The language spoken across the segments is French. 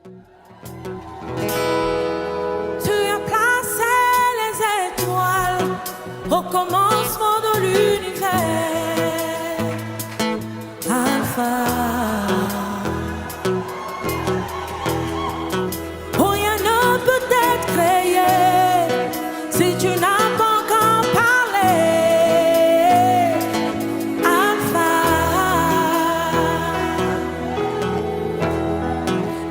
Tu as placé les étoiles au commencement de l'univers. Alpha. Rien ne peut être créé si tu n'as pas encore parlé. Alpha.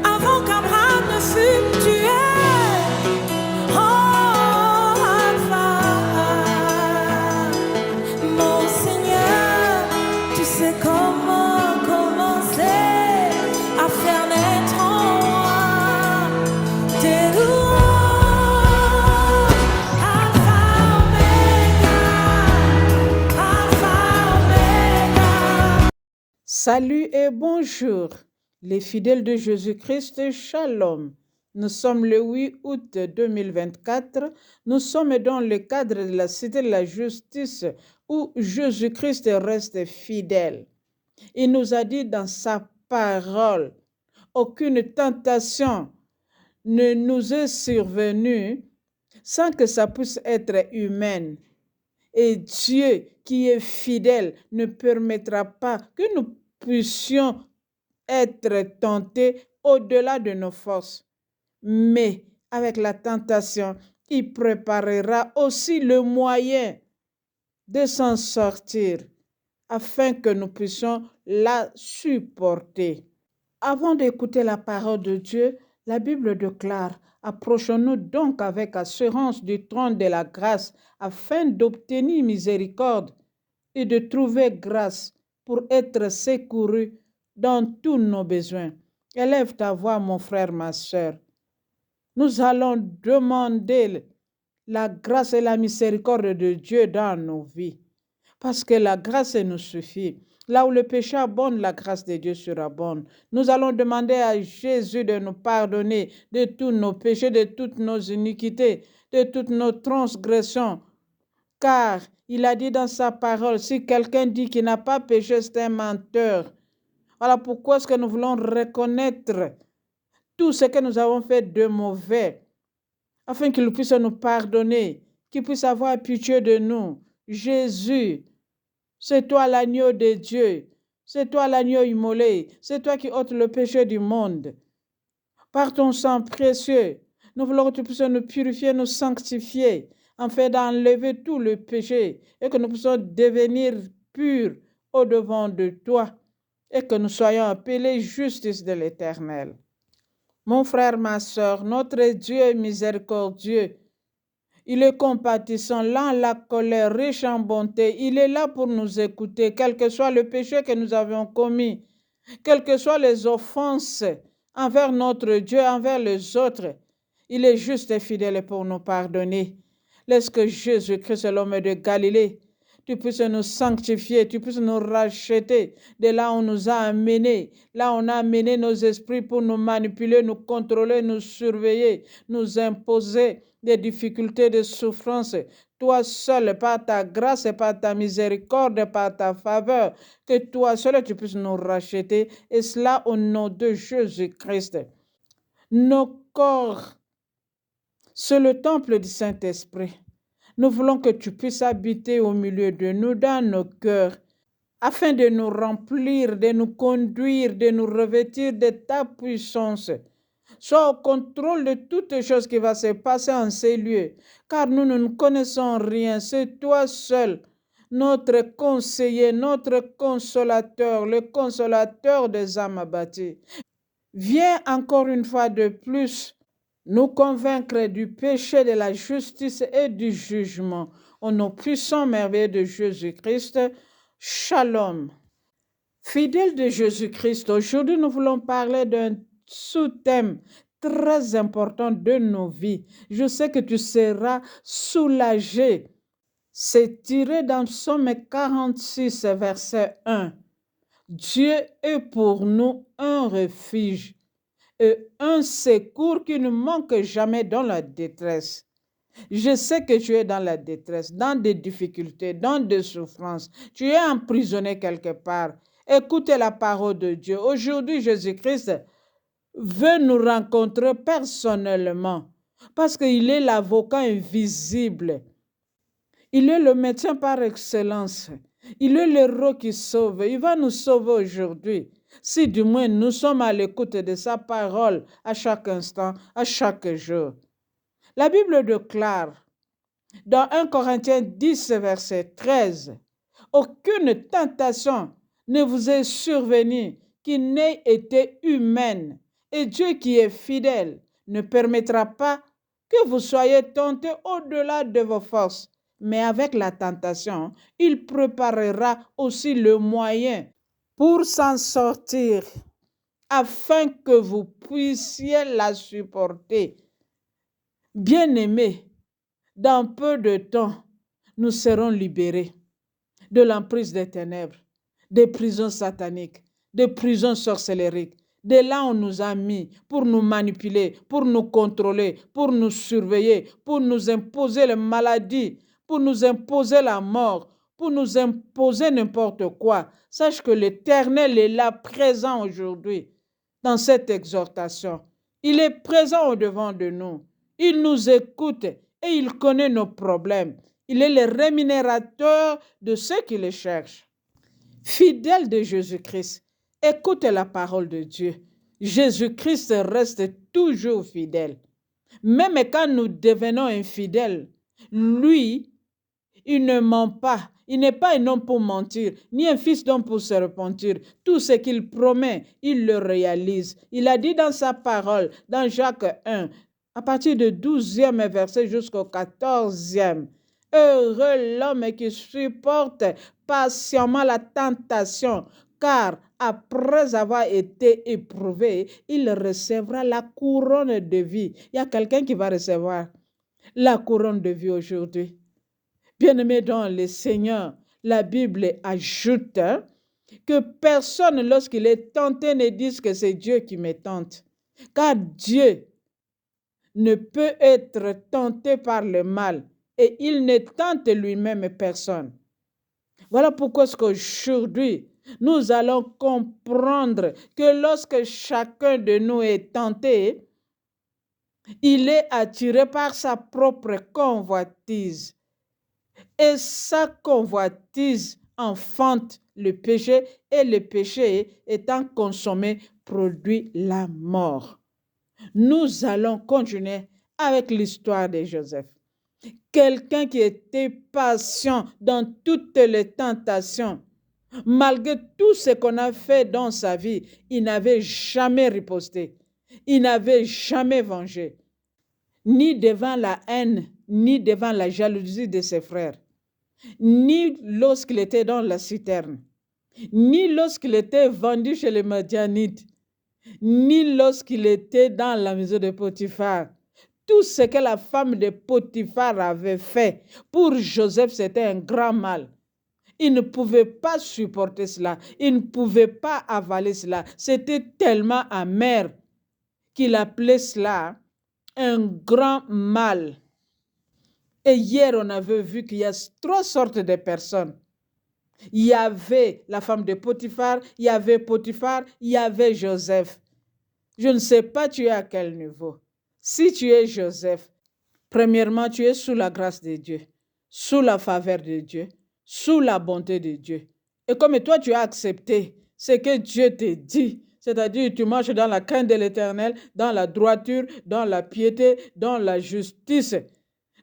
Avant qu'Abraham ne fût tué. Oh, Alpha. Mon Seigneur, tu sais comment commencer à faire naître en moi tes louanges. Alpha, Omega. Alpha, Omega. Salut et bonjour, les fidèles de Jésus-Christ, Shalom. Nous sommes le 8 août 2024. Nous sommes dans le cadre de la Cité de la Justice où Jésus-Christ reste fidèle. Il nous a dit dans sa parole, aucune tentation ne nous est survenue sans que ça puisse être humaine. Et Dieu qui est fidèle ne permettra pas que nous puissions être tentés au-delà de nos forces. Mais avec la tentation, il préparera aussi le moyen de s'en sortir afin que nous puissions la supporter. Avant d'écouter la parole de Dieu, la Bible déclare: approchons-nous donc avec assurance du trône de la grâce afin d'obtenir miséricorde et de trouver grâce pour être secouru dans tous nos besoins. Élève ta voix, mon frère, ma sœur. Nous allons demander la grâce et la miséricorde de Dieu dans nos vies, parce que la grâce nous suffit. Là où le péché abonde, la grâce de Dieu surabonde. Nous allons demander à Jésus de nous pardonner de tous nos péchés, de toutes nos iniquités, de toutes nos transgressions, car il a dit dans sa parole, si quelqu'un dit qu'il n'a pas péché, c'est un menteur. Voilà pourquoi est-ce que nous voulons reconnaître tout ce que nous avons fait de mauvais, afin qu'il puisse nous pardonner, qu'il puisse avoir pitié de nous. Jésus, c'est toi l'agneau de Dieu, c'est toi l'agneau immolé, c'est toi qui ôtes le péché du monde. Par ton sang précieux, nous voulons que tu puisses nous purifier, nous sanctifier, afin d'enlever tout le péché et que nous puissions devenir purs au-devant de toi et que nous soyons appelés justice de l'Éternel. Mon frère, ma sœur, notre Dieu est miséricordieux. Il est compatissant, lent à la colère, riche en bonté. Il est là pour nous écouter, quel que soit le péché que nous avons commis, quelles que soient les offenses envers notre Dieu, envers les autres. Il est juste et fidèle pour nous pardonner. Laisse que Jésus-Christ, l'homme de Galilée, tu puisses nous sanctifier, tu puisses nous racheter de là où on nous a amenés, là où on a amené nos esprits pour nous manipuler, nous contrôler, nous surveiller, nous imposer des difficultés, des souffrances. Toi seul, par ta grâce et par ta miséricorde, par ta faveur, que toi seul tu puisses nous racheter, et cela au nom de Jésus-Christ. Nos corps, c'est le temple du Saint-Esprit. Nous voulons que tu puisses habiter au milieu de nous, dans nos cœurs, afin de nous remplir, de nous conduire, de nous revêtir de ta puissance. Sois au contrôle de toutes choses qui vont se passer en ces lieux, car nous ne connaissons rien. C'est toi seul, notre conseiller, notre consolateur, le consolateur des âmes abattues. Viens encore une fois de plus nous convaincre du péché, de la justice et du jugement. Au nom puissant, merveilleux de Jésus-Christ, Shalom. Fidèles de Jésus-Christ, aujourd'hui nous voulons parler d'un sous-thème très important de nos vies. Je sais que tu seras soulagé. C'est tiré dans Psaume 46, verset 1. Dieu est pour nous un refuge et un secours qui ne manque jamais dans la détresse. Je sais que tu es dans la détresse, dans des difficultés, dans des souffrances. Tu es emprisonné quelque part. Écoute la parole de Dieu. Aujourd'hui, Jésus-Christ veut nous rencontrer personnellement parce qu'il est l'avocat invisible. Il est le médecin par excellence. Il est l'héros qui sauve. Il va nous sauver aujourd'hui. Si du moins nous sommes à l'écoute de sa parole à chaque instant, à chaque jour. La Bible déclare dans 1 Corinthiens 10, verset 13, « Aucune tentation ne vous est survenue qui n'ait été humaine, et Dieu qui est fidèle ne permettra pas que vous soyez tentés au-delà de vos forces. Mais avec la tentation, il préparera aussi le moyen pour s'en sortir, afin que vous puissiez la supporter. Bien-aimés, dans peu de temps, nous serons libérés de l'emprise des ténèbres, des prisons sataniques, des prisons sorcellériques, de là où on nous a mis pour nous manipuler, pour nous contrôler, pour nous surveiller, pour nous imposer les maladies, pour nous imposer la mort, pour nous imposer n'importe quoi. Sache que l'Éternel est là, présent aujourd'hui, dans cette exhortation. Il est présent au-devant de nous. Il nous écoute et il connaît nos problèmes. Il est le rémunérateur de ceux qui le cherchent. Fidèle de Jésus-Christ, écoute la parole de Dieu. Jésus-Christ reste toujours fidèle. Même quand nous devenons infidèles, lui, il ne ment pas. Il n'est pas un homme pour mentir, ni un fils d'homme pour se repentir. Tout ce qu'il promet, il le réalise. Il a dit dans sa parole, dans Jacques 1, à partir du 12e verset jusqu'au 14e, « Heureux l'homme qui supporte patiemment la tentation, car après avoir été éprouvé, il recevra la couronne de vie. » Il y a quelqu'un qui va recevoir la couronne de vie aujourd'hui. Bien-aimés dans le Seigneur, la Bible ajoute que personne, lorsqu'il est tenté, ne dise que c'est Dieu qui me tente. Car Dieu ne peut être tenté par le mal et il ne tente lui-même personne. Voilà pourquoi aujourd'hui, nous allons comprendre que lorsque chacun de nous est tenté, il est attiré par sa propre convoitise. Et sa convoitise enfante le péché, et le péché étant consommé produit la mort. Nous allons continuer avec l'histoire de Joseph. Quelqu'un qui était patient dans toutes les tentations. Malgré tout ce qu'on a fait dans sa vie, il n'avait jamais riposté. Il n'avait jamais vengé. Ni devant la haine, ni devant la jalousie de ses frères. Ni lorsqu'il était dans la citerne. Ni lorsqu'il était vendu chez les Madianites. Ni lorsqu'il était dans la maison de Potiphar. Tout ce que la femme de Potiphar avait fait pour Joseph, c'était un grand mal. Il ne pouvait pas supporter cela. Il ne pouvait pas avaler cela. C'était tellement amer qu'il appelait cela un grand mal. Et hier, on avait vu qu'il y a 3 sortes de personnes. Il y avait la femme de Potiphar, il y avait Potiphar, il y avait Joseph. Je ne sais pas tu es à quel niveau. Si tu es Joseph, premièrement, tu es sous la grâce de Dieu, sous la faveur de Dieu, sous la bonté de Dieu. Et comme toi, tu as accepté ce que Dieu te dit, c'est-à-dire tu marches dans la crainte de l'Éternel, dans la droiture, dans la piété, dans la justice.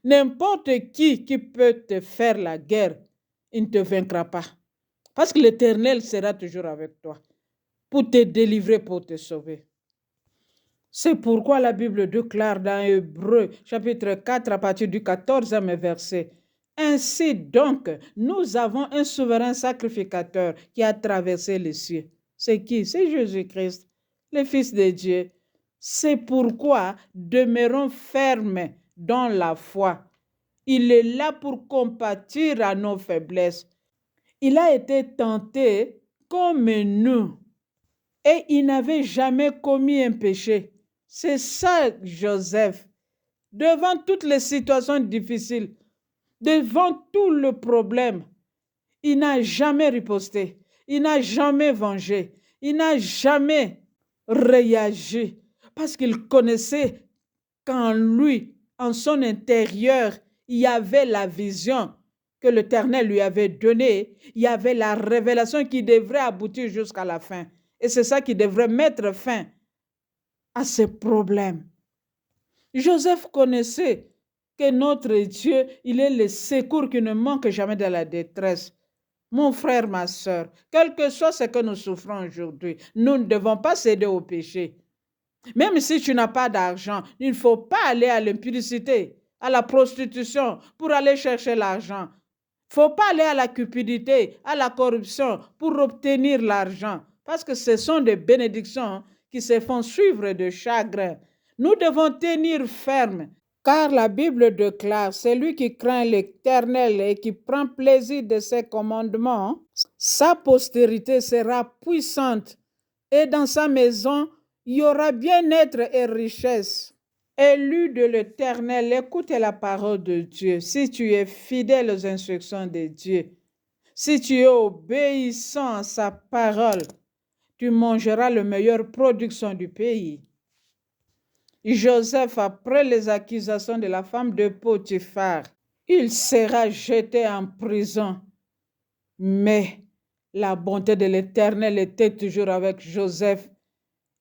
N'importe qui peut te faire la guerre, il ne te vaincra pas. Parce que l'Éternel sera toujours avec toi pour te délivrer, pour te sauver. C'est pourquoi la Bible déclare dans Hébreux, chapitre 4, à partir du 14e verset, « Ainsi donc, nous avons un souverain sacrificateur qui a traversé les cieux. » C'est qui? C'est Jésus-Christ, le Fils de Dieu. C'est pourquoi demeurons fermes dans la foi. Il est là pour compatir à nos faiblesses. Il a été tenté comme nous et il n'avait jamais commis un péché. C'est ça, Joseph. Devant toutes les situations difficiles, devant tout le problème, il n'a jamais riposté. Il n'a jamais vengé. Il n'a jamais réagi parce qu'il connaissait qu'en lui, en son intérieur, il y avait la vision que l'Éternel lui avait donnée, il y avait la révélation qui devrait aboutir jusqu'à la fin. Et c'est ça qui devrait mettre fin à ces problèmes. Joseph connaissait que notre Dieu, il est le secours qui ne manque jamais de la détresse. Mon frère, ma soeur, quel que soit ce que nous souffrons aujourd'hui, nous ne devons pas céder au péché. Même si tu n'as pas d'argent, il ne faut pas aller à l'impudicité, à la prostitution pour aller chercher l'argent. Il ne faut pas aller à la cupidité, à la corruption pour obtenir l'argent. Parce que ce sont des bénédictions qui se font suivre de chagrin. Nous devons tenir ferme. Car la Bible déclare, celui qui craint l'Éternel et qui prend plaisir de ses commandements, sa postérité sera puissante et dans sa maison, il y aura bien-être et richesse. Élu de l'Éternel, écoute la parole de Dieu. Si tu es fidèle aux instructions de Dieu, si tu es obéissant à sa parole, tu mangeras la meilleure production du pays. Joseph, après les accusations de la femme de Potiphar, il sera jeté en prison. Mais la bonté de l'Éternel était toujours avec Joseph.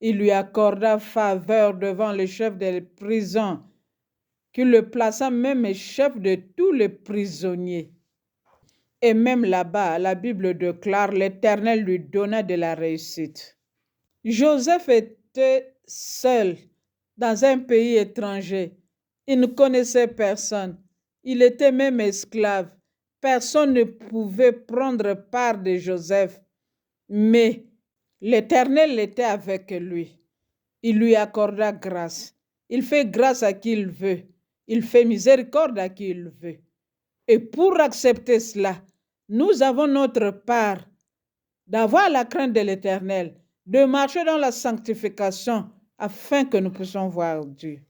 Il lui accorda faveur devant le chef de prison, qui le plaça même chef de tous les prisonniers. Et même là-bas, la Bible déclare, l'Éternel lui donna de la réussite. Joseph était seul dans un pays étranger. Il ne connaissait personne. Il était même esclave. Personne ne pouvait prendre part de Joseph. Mais l'Éternel était avec lui. Il lui accorda grâce. Il fait grâce à qui il veut. Il fait miséricorde à qui il veut. Et pour accepter cela, nous avons notre part d'avoir la crainte de l'Éternel, de marcher dans la sanctification afin que nous puissions voir Dieu.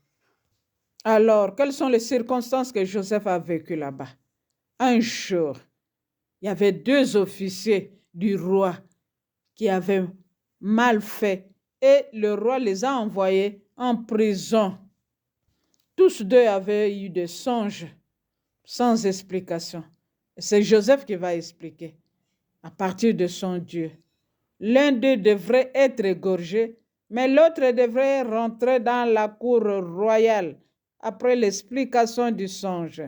Alors, quelles sont les circonstances que Joseph a vécues là-bas? Un jour, il y avait 2 officiers du roi qui avaient mal fait et le roi les a envoyés en prison. Tous 2 avaient eu des songes sans explication. C'est Joseph qui va expliquer à partir de son Dieu. L'un d'eux devrait être égorgé, mais l'autre devrait rentrer dans la cour royale après l'explication du songe.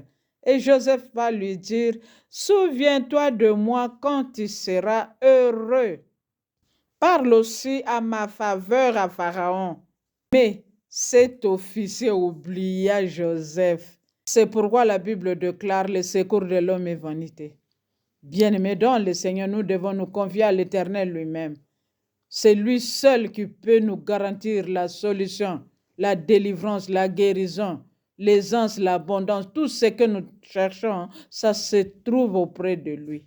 Et Joseph va lui dire, souviens-toi de moi quand tu seras heureux. Parle aussi à ma faveur à Pharaon. Mais cet officier oublia Joseph. C'est pourquoi la Bible déclare le secours de l'homme est vanité. Bien-aimés dans le Seigneur, nous devons nous confier à l'Éternel lui-même. C'est lui seul qui peut nous garantir la solution, la délivrance, la guérison, l'aisance, l'abondance. Tout ce que nous cherchons, ça se trouve auprès de lui.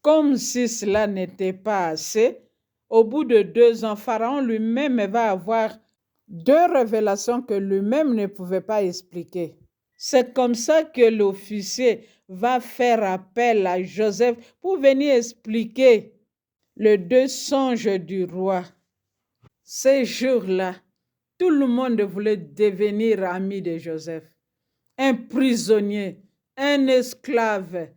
Comme si cela n'était pas assez, au bout de 2 ans, Pharaon lui-même va avoir 2 révélations que lui-même ne pouvait pas expliquer. C'est comme ça que l'officier va faire appel à Joseph pour venir expliquer les 2 songes du roi. Ces jours-là, tout le monde voulait devenir ami de Joseph. Un prisonnier, un esclave,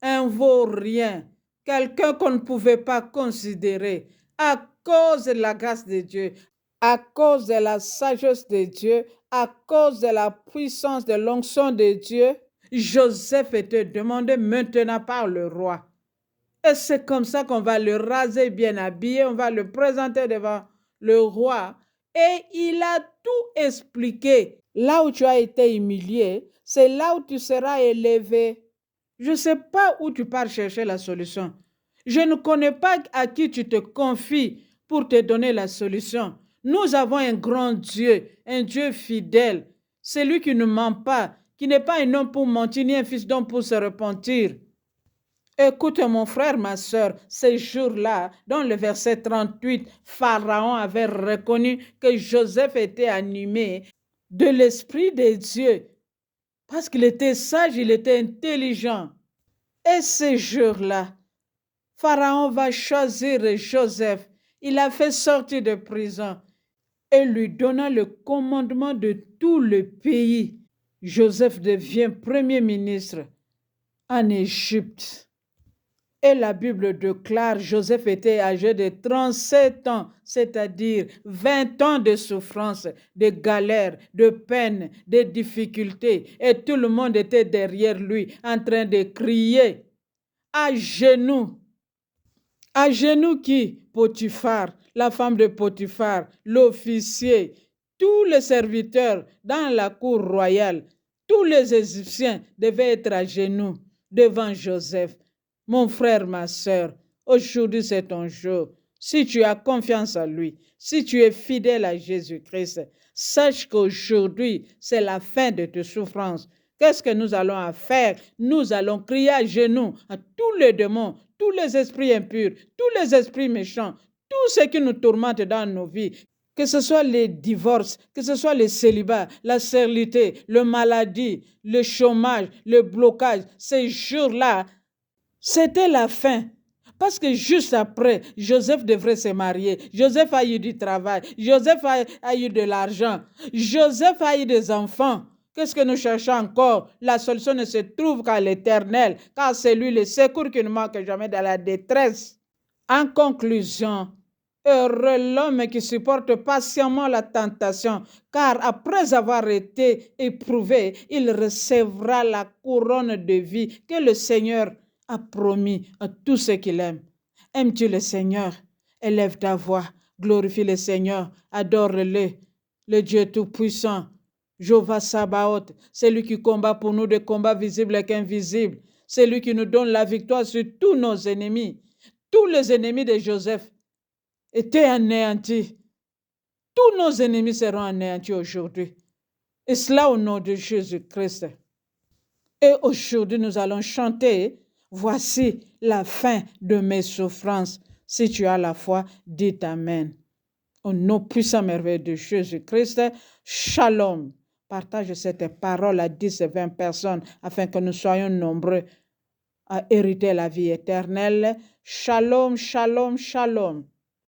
un vaurien, quelqu'un qu'on ne pouvait pas considérer à cause de la grâce de Dieu, à cause de la sagesse de Dieu, à cause de la puissance de l'onction de Dieu. Joseph était demandé maintenant par le roi. Et c'est comme ça qu'on va le raser bien habillé, on va le présenter devant le roi. Et il a tout expliqué. Là où tu as été humilié, c'est là où tu seras élevé. Je ne sais pas où tu pars chercher la solution. Je ne connais pas à qui tu te confies pour te donner la solution. Nous avons un grand Dieu, un Dieu fidèle, celui qui ne ment pas, qui n'est pas un homme pour mentir, ni un fils d'homme pour se repentir. Écoute mon frère, ma soeur, ces jours-là, dans le verset 38, Pharaon avait reconnu que Joseph était animé de l'Esprit de Dieu parce qu'il était sage, il était intelligent. Et ces jours-là, Pharaon va choisir Joseph. Il l'a fait sortir de prison. et lui donna le commandement de tout le pays. Joseph devient premier ministre en Égypte. Et la Bible déclare Joseph était âgé de 37 ans, c'est-à-dire 20 ans de souffrance, de galères, de peines, de difficultés. Et tout le monde était derrière lui en train de crier à genoux. À genoux qui? Potiphar, la femme de Potiphar, l'officier, tous les serviteurs dans la cour royale, tous les Égyptiens devaient être à genoux devant Joseph. Mon frère, ma soeur, aujourd'hui c'est ton jour. Si tu as confiance en lui, si tu es fidèle à Jésus-Christ, sache qu'aujourd'hui c'est la fin de tes souffrances. Qu'est-ce que nous allons faire? Nous allons crier à genoux à tous les démons, tous les esprits impurs, tous les esprits méchants, tout ce qui nous tourmente dans nos vies, que ce soit les divorces, que ce soit les célibats, la stérilité, la maladie, le chômage, le blocage, ces jours-là, c'était la fin. Parce que juste après, Joseph devrait se marier. Joseph a eu du travail. Joseph a eu de l'argent. Joseph a eu des enfants. Qu'est-ce que nous cherchons encore? La solution ne se trouve qu'à l'Éternel, car c'est lui le secours qui ne manque jamais dans la détresse. En conclusion, heureux l'homme qui supporte patiemment la tentation, car après avoir été éprouvé, il recevra la couronne de vie que le Seigneur a promis à tous ceux qui l'aiment. Aimes-tu le Seigneur? Élève ta voix, glorifie le Seigneur, adore-le, le Dieu Tout-Puissant. Jéhovah Sabaoth, c'est lui qui combat pour nous des combats visibles et invisibles. C'est lui qui nous donne la victoire sur tous nos ennemis. Tous les ennemis de Joseph étaient anéantis. Tous nos ennemis seront anéantis aujourd'hui. Et cela au nom de Jésus-Christ. Et aujourd'hui, nous allons chanter « Voici la fin de mes souffrances ». Si tu as la foi, dis Amen. Au nom puissant merveilleux de Jésus-Christ, Shalom. Partage cette parole à 10 et 20 personnes afin que nous soyons nombreux à hériter la vie éternelle. Shalom, shalom, shalom.